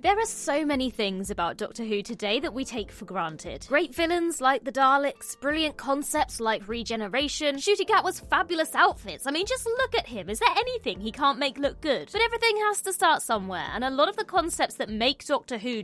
There are so many things about Doctor Who today that we take for granted. Great villains like the Daleks, brilliant concepts like regeneration, shooting out was fabulous outfits. I mean, just look at him. Is there anything he can't make look good? But everything has to start somewhere, and a lot of the concepts that make Doctor Who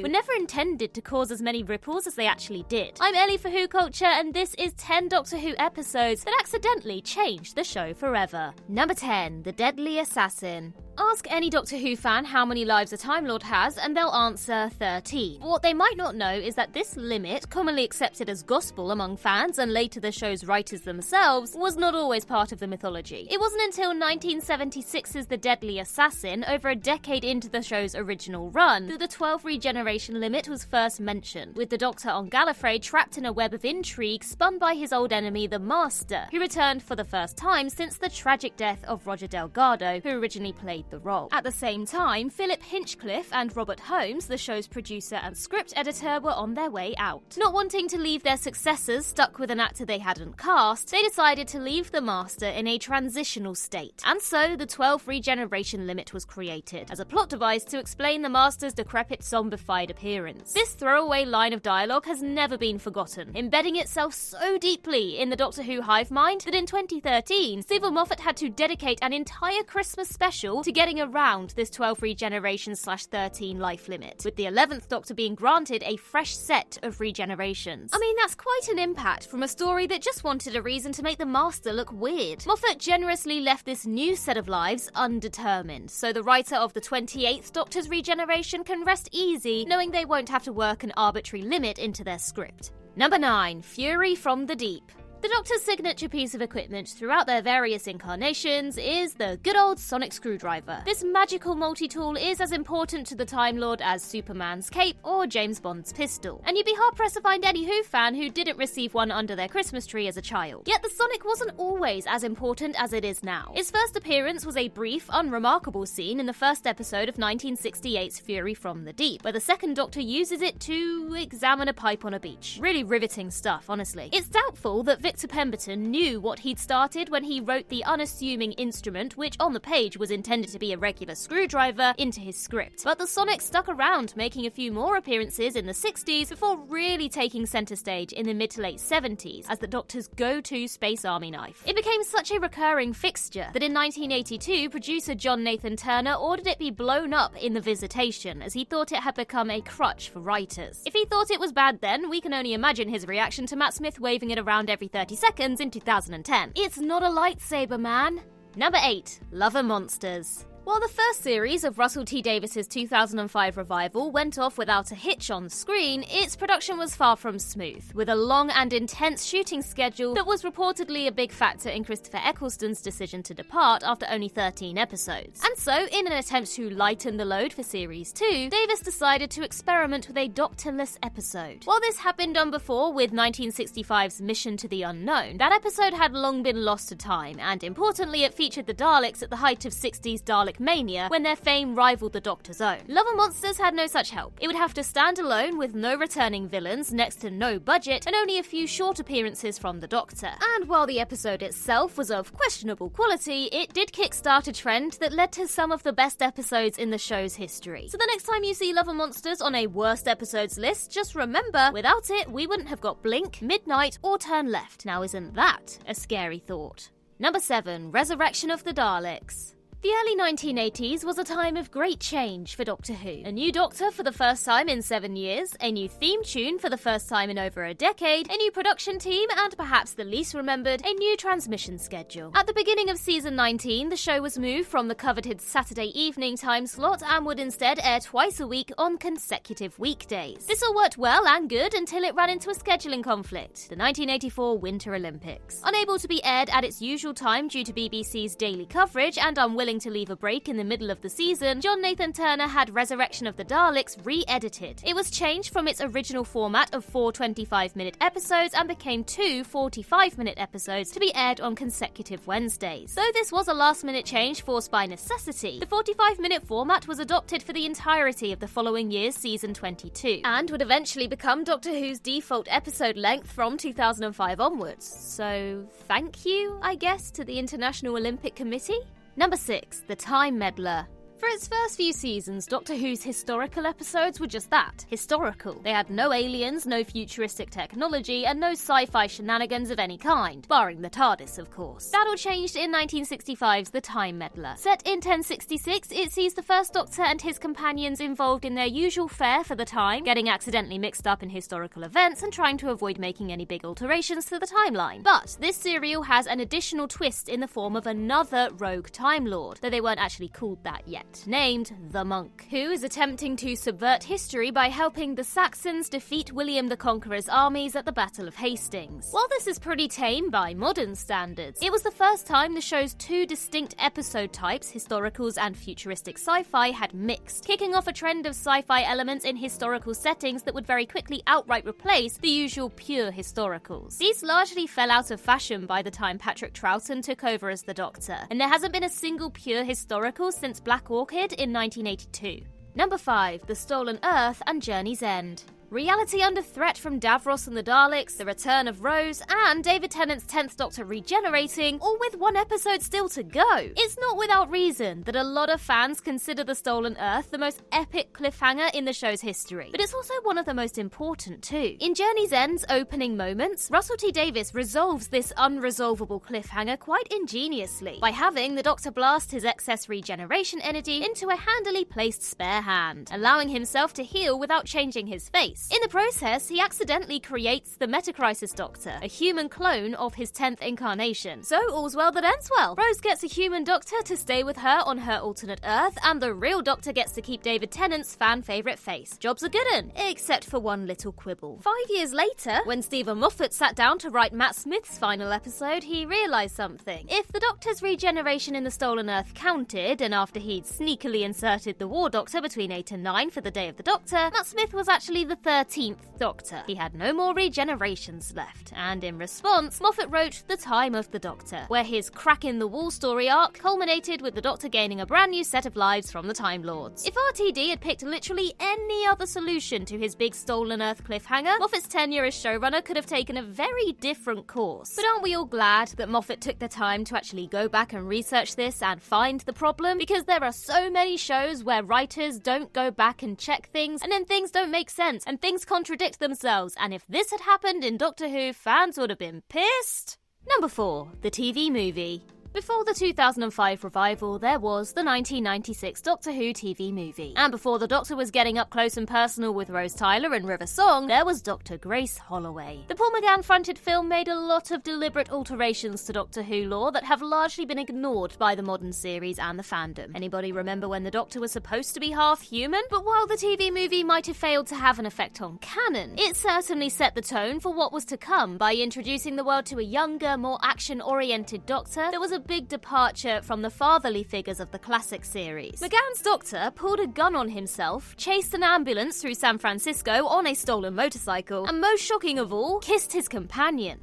were never intended to cause as many ripples as they actually did. I'm Ellie for Who Culture, and this is 10 Doctor Who episodes that accidentally changed the show forever. Number 10, The Deadly Assassin. Ask any Doctor Who fan how many lives a Time Lord has, and they'll answer 13. But what they might not know is that this limit, commonly accepted as gospel among fans and later the show's writers themselves, was not always part of the mythology. It wasn't until 1976's The Deadly Assassin, over a decade into the show's original run, that the 12 regeneration limit was first mentioned, with the Doctor on Gallifrey trapped in a web of intrigue spun by his old enemy, the Master, who returned for the first time since the tragic death of Roger Delgado, who originally played the role. At the same time, Philip Hinchcliffe and Robert Holmes, the show's producer and script editor, were on their way out. Not wanting to leave their successors stuck with an actor they hadn't cast, they decided to leave the Master in a transitional state. And so the 12 regeneration limit was created, as a plot device to explain the Master's decrepit zombified appearance. This throwaway line of dialogue has never been forgotten, embedding itself so deeply in the Doctor Who hive mind that in 2013, Stephen Moffat had to dedicate an entire Christmas special to getting around this 12 regeneration/13 life limit, with the 11th Doctor being granted a fresh set of regenerations. I mean, that's quite an impact from a story that just wanted a reason to make the Master look weird. Moffat generously left this new set of lives undetermined, so the writer of the 28th Doctor's regeneration can rest easy, knowing they won't have to work an arbitrary limit into their script. Number 9, Fury from the Deep. The Doctor's signature piece of equipment throughout their various incarnations is the good old sonic screwdriver. This magical multi-tool is as important to the Time Lord as Superman's cape or James Bond's pistol, and you'd be hard-pressed to find any Who fan who didn't receive one under their Christmas tree as a child. Yet the sonic wasn't always as important as it is now. Its first appearance was a brief, unremarkable scene in the first episode of 1968's Fury from the Deep, where the second Doctor uses it to examine a pipe on a beach. Really riveting stuff, honestly. It's doubtful that Victor Pemberton knew what he'd started when he wrote the unassuming instrument, which on the page was intended to be a regular screwdriver, into his script. But the sonic stuck around, making a few more appearances in the 60s before really taking centre stage in the mid to late 70s as the Doctor's go-to space army knife. It became such a recurring fixture that in 1982, producer John Nathan Turner ordered it be blown up in The Visitation, as he thought it had become a crutch for writers. If he thought it was bad then, we can only imagine his reaction to Matt Smith waving it around every 30 seconds in 2010. It's not a lightsaber, man. Number 8, Love and Monsters. While the first series of Russell T Davies's 2005 revival went off without a hitch on screen, its production was far from smooth, with a long and intense shooting schedule that was reportedly a big factor in Christopher Eccleston's decision to depart after only 13 episodes. And so, in an attempt to lighten the load for Series 2, Davies decided to experiment with a Doctorless episode. While this had been done before with 1965's Mission to the Unknown, that episode had long been lost to time, and importantly it featured the Daleks at the height of 60s Dalek mania when their fame rivaled the Doctor's own. Love and Monsters had no such help. It would have to stand alone with no returning villains, next to no budget, and only a few short appearances from the Doctor. And while the episode itself was of questionable quality, it did kickstart a trend that led to some of the best episodes in the show's history. So the next time you see Love and Monsters on a worst episodes list, just remember, without it, we wouldn't have got Blink, Midnight, or Turn Left. Now isn't that a scary thought? Number 7, Resurrection of the Daleks. The early 1980s was a time of great change for Doctor Who. A new Doctor for the first time in 7 years, a new theme tune for the first time in over a decade, a new production team, and perhaps the least remembered, a new transmission schedule. At the beginning of season 19, the show was moved from the coveted Saturday evening time slot and would instead air twice a week on consecutive weekdays. This all worked well and good until it ran into a scheduling conflict, the 1984 Winter Olympics. Unable to be aired at its usual time due to BBC's daily coverage and unwilling to leave a break in the middle of the season, John Nathan Turner had Resurrection of the Daleks re-edited. It was changed from its original format of 4 25-minute episodes and became 2 45-minute episodes to be aired on consecutive Wednesdays. Though this was a last-minute change forced by necessity, the 45-minute format was adopted for the entirety of the following year's season 22, and would eventually become Doctor Who's default episode length from 2005 onwards. So, thank you, I guess, to the International Olympic Committee? Number 6, The Time Meddler. For its first few seasons, Doctor Who's historical episodes were just that, historical. They had no aliens, no futuristic technology, and no sci-fi shenanigans of any kind, barring the TARDIS, of course. That all changed in 1965's The Time Meddler. Set in 1066, it sees the first Doctor and his companions involved in their usual fare for the time, getting accidentally mixed up in historical events and trying to avoid making any big alterations to the timeline. But this serial has an additional twist in the form of another rogue Time Lord, though they weren't actually called that yet, named the Monk, who is attempting to subvert history by helping the Saxons defeat William the Conqueror's armies at the Battle of Hastings. While this is pretty tame by modern standards, it was the first time the show's two distinct episode types, historicals and futuristic sci-fi, had mixed, kicking off a trend of sci-fi elements in historical settings that would very quickly outright replace the usual pure historicals. These largely fell out of fashion by the time Patrick Troughton took over as the Doctor, and there hasn't been a single pure historical since Black Orchid in 1982. Number 5. The Stolen Earth and Journey's End. Reality under threat from Davros and the Daleks, the return of Rose, and David Tennant's 10th Doctor regenerating, all with one episode still to go. It's not without reason that a lot of fans consider The Stolen Earth the most epic cliffhanger in the show's history, but it's also one of the most important too. In Journey's End's opening moments, Russell T Davies resolves this unresolvable cliffhanger quite ingeniously by having the Doctor blast his excess regeneration energy into a handily placed spare hand, allowing himself to heal without changing his face. In the process, he accidentally creates the Metacrisis Doctor, a human clone of his 10th incarnation. So all's well that ends well. Rose gets a human Doctor to stay with her on her alternate Earth, and the real Doctor gets to keep David Tennant's fan-favourite face. Job's a good un, except for one little quibble. 5 years later, when Stephen Moffat sat down to write Matt Smith's final episode, he realised something. If the Doctor's regeneration in the Stolen Earth counted, and after he'd sneakily inserted the War Doctor between 8 and 9 for the Day of the Doctor, Matt Smith was actually the 13th Doctor. He had no more regenerations left, and in response, Moffat wrote The Time of the Doctor, where his crack-in-the-wall story arc culminated with the Doctor gaining a brand new set of lives from the Time Lords. If RTD had picked literally any other solution to his big Stolen Earth cliffhanger, Moffat's tenure as showrunner could have taken a very different course. But aren't we all glad that Moffat took the time to actually go back and research this and find the problem? Because there are so many shows where writers don't go back and check things, and then things don't make sense, and things contradict themselves, and if this had happened in Doctor Who, fans would have been pissed. Number 4. The TV movie. Before the 2005 revival, there was the 1996 Doctor Who TV movie. And before the Doctor was getting up close and personal with Rose Tyler and River Song, there was Dr. Grace Holloway. The Paul McGann-fronted film made a lot of deliberate alterations to Doctor Who lore that have largely been ignored by the modern series and the fandom. Anybody remember when the Doctor was supposed to be half human? But while the TV movie might have failed to have an effect on canon, it certainly set the tone for what was to come by introducing the world to a younger, more action-oriented Doctor that was a big departure from the fatherly figures of the classic series. McGann's Doctor pulled a gun on himself, chased an ambulance through San Francisco on a stolen motorcycle, and most shocking of all, kissed his companion.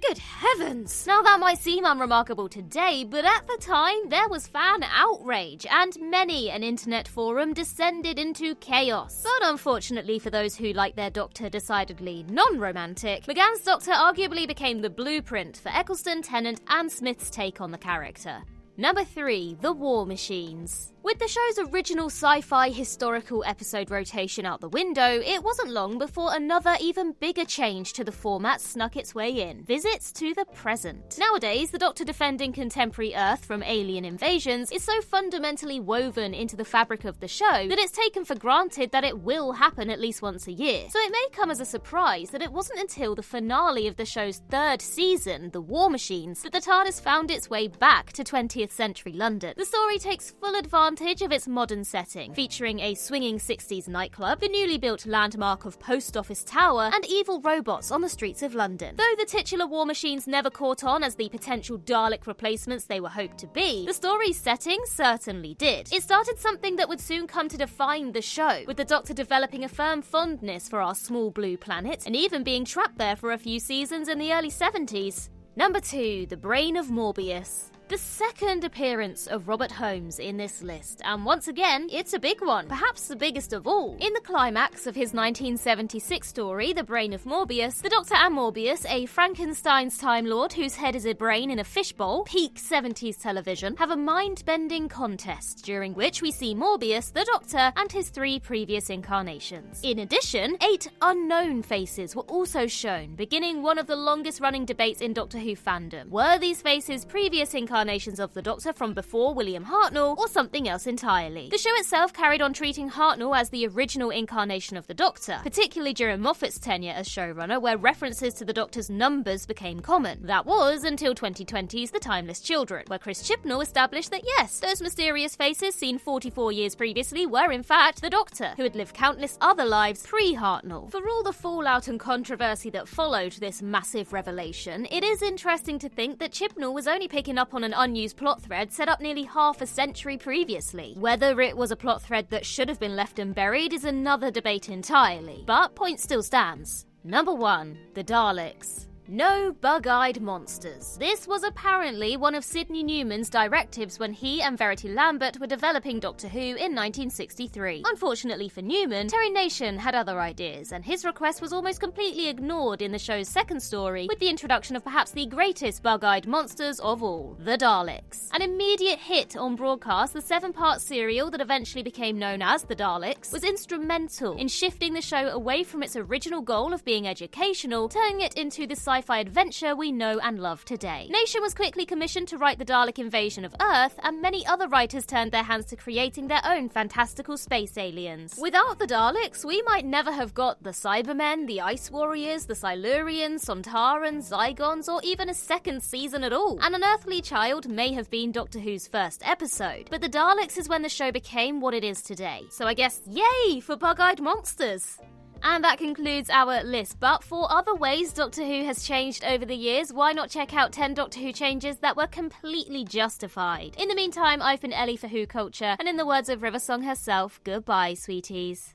Good heavens! Now that might seem unremarkable today, but at the time there was fan outrage, and many an internet forum descended into chaos. But unfortunately for those who like their Doctor decidedly non-romantic, McGann's Doctor arguably became the blueprint for Eccleston, Tennant and Smith's take on the character. Number 3. The War Machines. With the show's original sci-fi historical episode rotation out the window, it wasn't long before another even bigger change to the format snuck its way in. Visits to the present. Nowadays, the Doctor defending contemporary Earth from alien invasions is so fundamentally woven into the fabric of the show that it's taken for granted that it will happen at least once a year. So it may come as a surprise that it wasn't until the finale of the show's 3rd season, The War Machines, that the TARDIS found its way back to 20th century London. The story takes full advantage of its modern setting, featuring a swinging 60s nightclub, the newly built landmark of Post Office Tower, and evil robots on the streets of London. Though the titular war machines never caught on as the potential Dalek replacements they were hoped to be, the story's setting certainly did. It started something that would soon come to define the show, with the Doctor developing a firm fondness for our small blue planet, and even being trapped there for a few seasons in the early 70s. Number 2. The Brain of Morbius. The second appearance of Robert Holmes in this list, and once again, it's a big one, perhaps the biggest of all. In the climax of his 1976 story, The Brain of Morbius, the Doctor and Morbius, a Frankenstein's Time Lord whose head is a brain in a fishbowl, peak 70s television, have a mind-bending contest, during which we see Morbius, the Doctor, and his 3 previous incarnations. In addition, 8 unknown faces were also shown, beginning one of the longest-running debates in Doctor Who fandom. Were these faces previous incarnations of the Doctor from before William Hartnell, or something else entirely? The show itself carried on treating Hartnell as the original incarnation of the Doctor, particularly during Moffat's tenure as showrunner, where references to the Doctor's numbers became common. That was until 2020's The Timeless Children, where Chris Chibnall established that yes, those mysterious faces seen 44 years previously were in fact the Doctor, who had lived countless other lives pre-Hartnell. For all the fallout and controversy that followed this massive revelation, it is interesting to think that Chibnall was only picking up on an unused plot thread set up nearly half a century previously. Whether it was a plot thread that should have been left unburied is another debate entirely, but point still stands. Number 1. The Daleks. No bug-eyed monsters. This was apparently one of Sidney Newman's directives when he and Verity Lambert were developing Doctor Who in 1963. Unfortunately for Newman, Terry Nation had other ideas, and his request was almost completely ignored in the show's second story, with the introduction of perhaps the greatest bug-eyed monsters of all, the Daleks. An immediate hit on broadcast, the 7-part serial that eventually became known as The Daleks was instrumental in shifting the show away from its original goal of being educational, turning it into the sci-fi adventure we know and love today. Nation was quickly commissioned to write the Dalek invasion of Earth, and many other writers turned their hands to creating their own fantastical space aliens. Without the Daleks, we might never have got the Cybermen, the Ice Warriors, the Silurians, Sontarans, Zygons, or even a second season at all. An Unearthly Child may have been Doctor Who's first episode, but the Daleks is when the show became what it is today. So I guess, yay for bug-eyed monsters! And that concludes our list, but for other ways Doctor Who has changed over the years, why not check out 10 Doctor Who changes that were completely justified? In the meantime, I've been Ellie for Who Culture, and in the words of Riversong herself, goodbye, sweeties.